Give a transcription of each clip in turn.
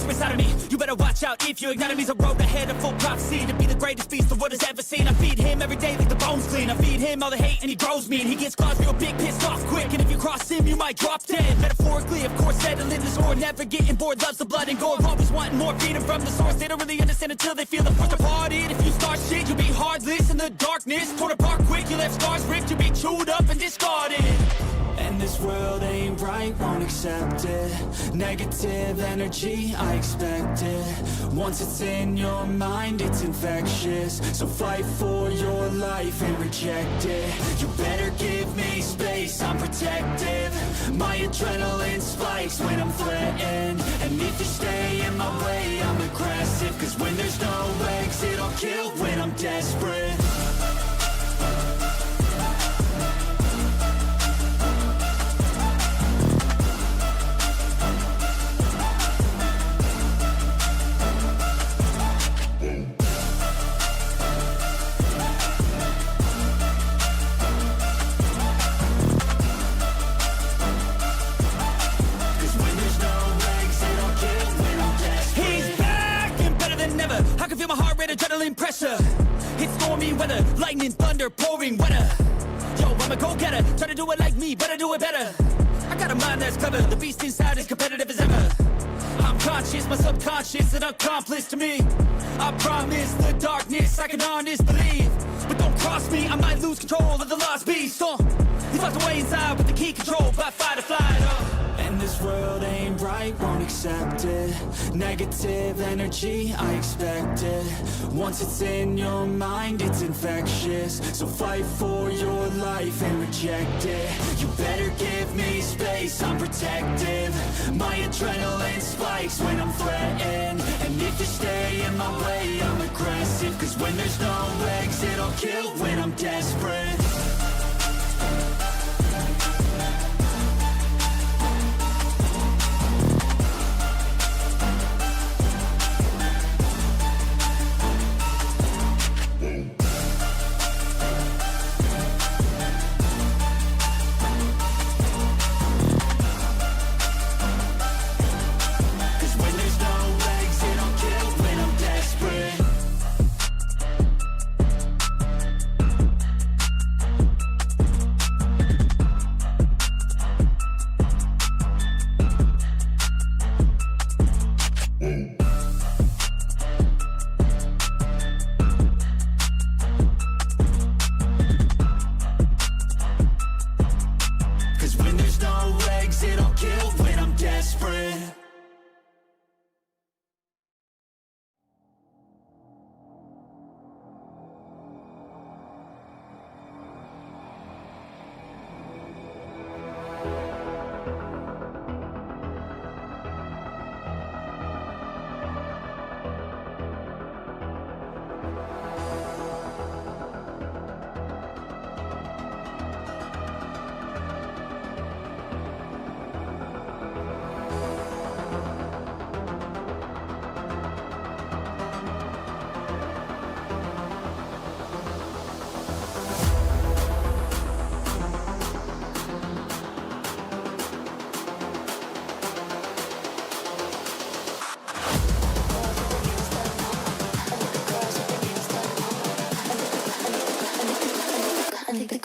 Inside of me, you better watch out if you ignite me's a road ahead of full prophecy to be the greatest beast the world has ever seen. I feed him every day like the bones clean. I feed him all the hate and he grows me, and he gets claws real big, pissed off quick. And if you cross him, you might drop dead. Metaphorically, of course, settling this war, never getting bored, loves the blood and gore, always wanting more, feeding from the source. They don't really understand until they feel the force apart. It if you start shit, you'll be heartless in the darkness, torn apart quick. You left scars ripped, you'll be chewed up and discarded. And this world ain't right, won't accept it. Negative energy, I expect it. Once it's in your mind, it's infectious. So fight for your life and reject it. You better give me space, I'm protective. My adrenaline spikes when I'm threatened. And if you stay in my way, I'm aggressive. Cause when there's no exit, I'll kill when I'm desperate. Adrenaline pressure, it's stormy weather, lightning, thunder, pouring weather. Yo, I'm a go-getter, try to do it like me, but I do it better. I got a mind that's clever, the beast inside is competitive as ever. I'm conscious, my subconscious, an accomplice to me. I promise the darkness, I can honest believe. But don't cross me, I might lose control of the lost beast. He's locked away inside with the key control by fight or flight. And this world ain't right, won't accept it. Negative energy, I expect it. Once it's in your mind, it's infectious. So fight for your life and reject it. You better give me space, I'm protective. My adrenaline spikes when I'm threatened. And if you stay in my way, I'm aggressive. Cause when there's no exit, I'll kill when I'm desperate.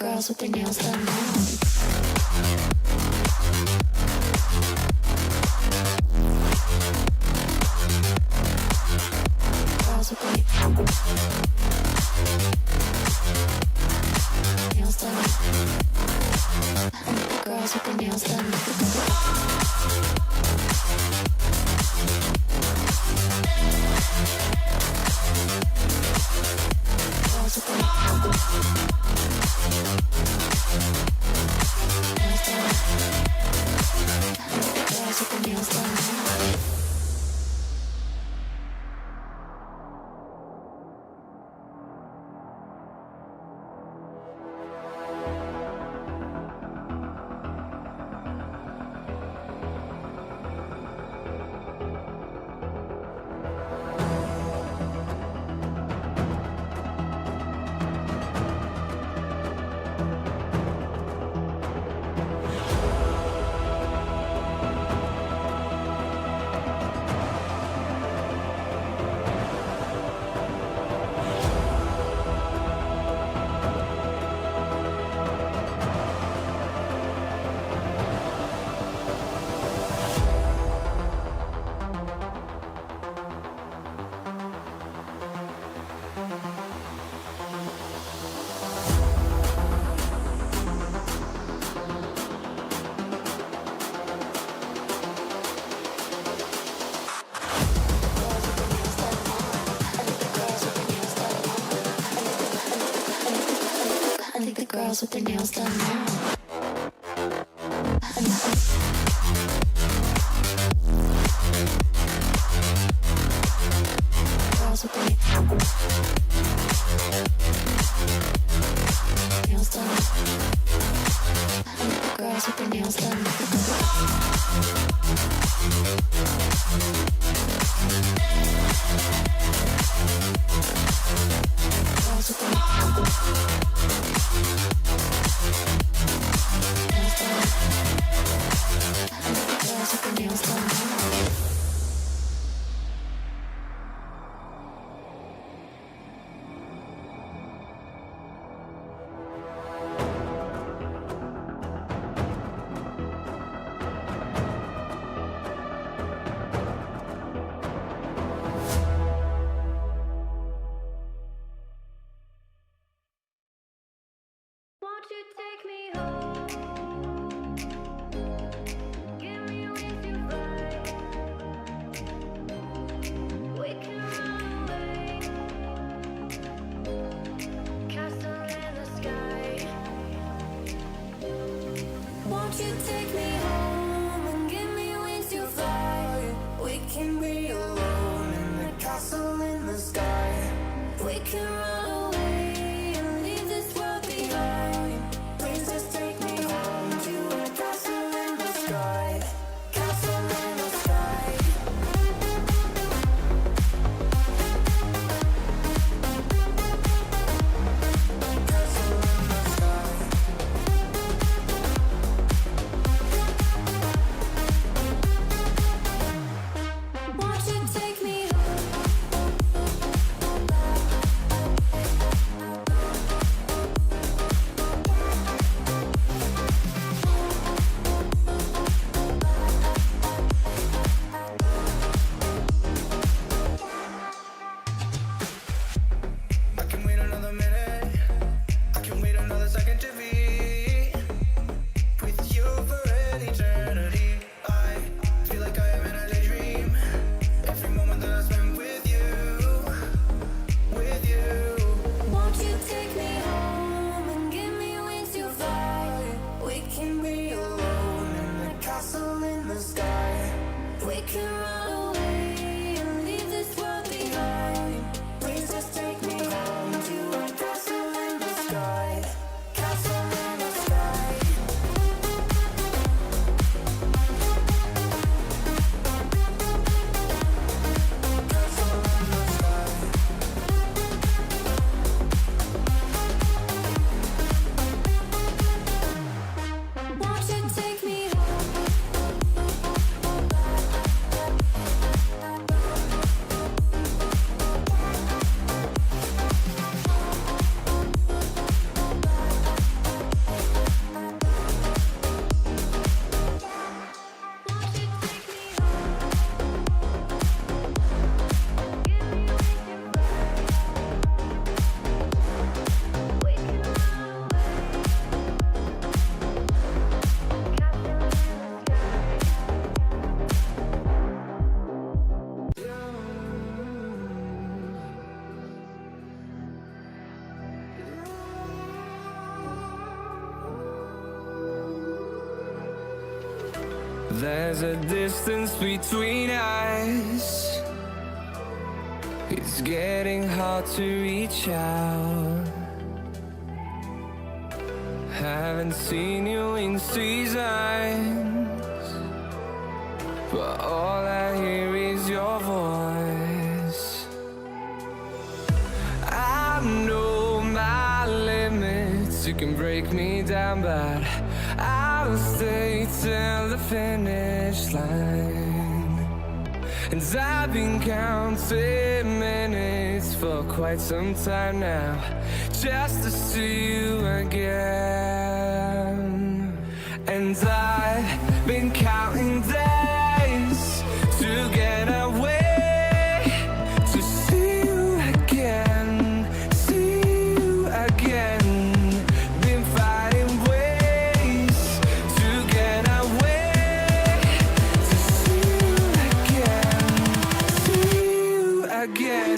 girls with their nails done now. Girls with their nails done. Girls with their nails done. Girls with their nails done. Girls with their nails done now. Girls with their nails done. Girls with their nails done. Girls with their nails done. Won't you take me home? Give me wings to fly. We can run away. Castle in the sky. Won't you take me home and give me wings to fly? We can be alone in the castle in the sky. We can run away and leave this world behind. Please just take me home to a castle in the sky. Castle in the sky. Castle in the sky. Won't you take me home? I can wait another minute. I can wait another second to be with you for an eternity. I feel like I am in a daydream. Every moment that I spend with you, with you. Won't you take me home and give me wings to fly? We can be alone in the castle in the sky. We can run away and leave this world behind. Please just take me home to a castle in the sky. Castle in the sky. Castle in the sky. There's a distance between us. It's getting hard to reach out. Haven't seen you in seasons, but all I hear is your voice. I know my limits, you can break me down, but I'll stay till the finish line. And I've been counting minutes for quite some time now, just to see you again. And I've been counting days to get away, to see you again, see you again. Been finding ways to get away, to see you again, see you again.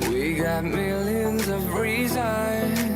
We got millions of reasons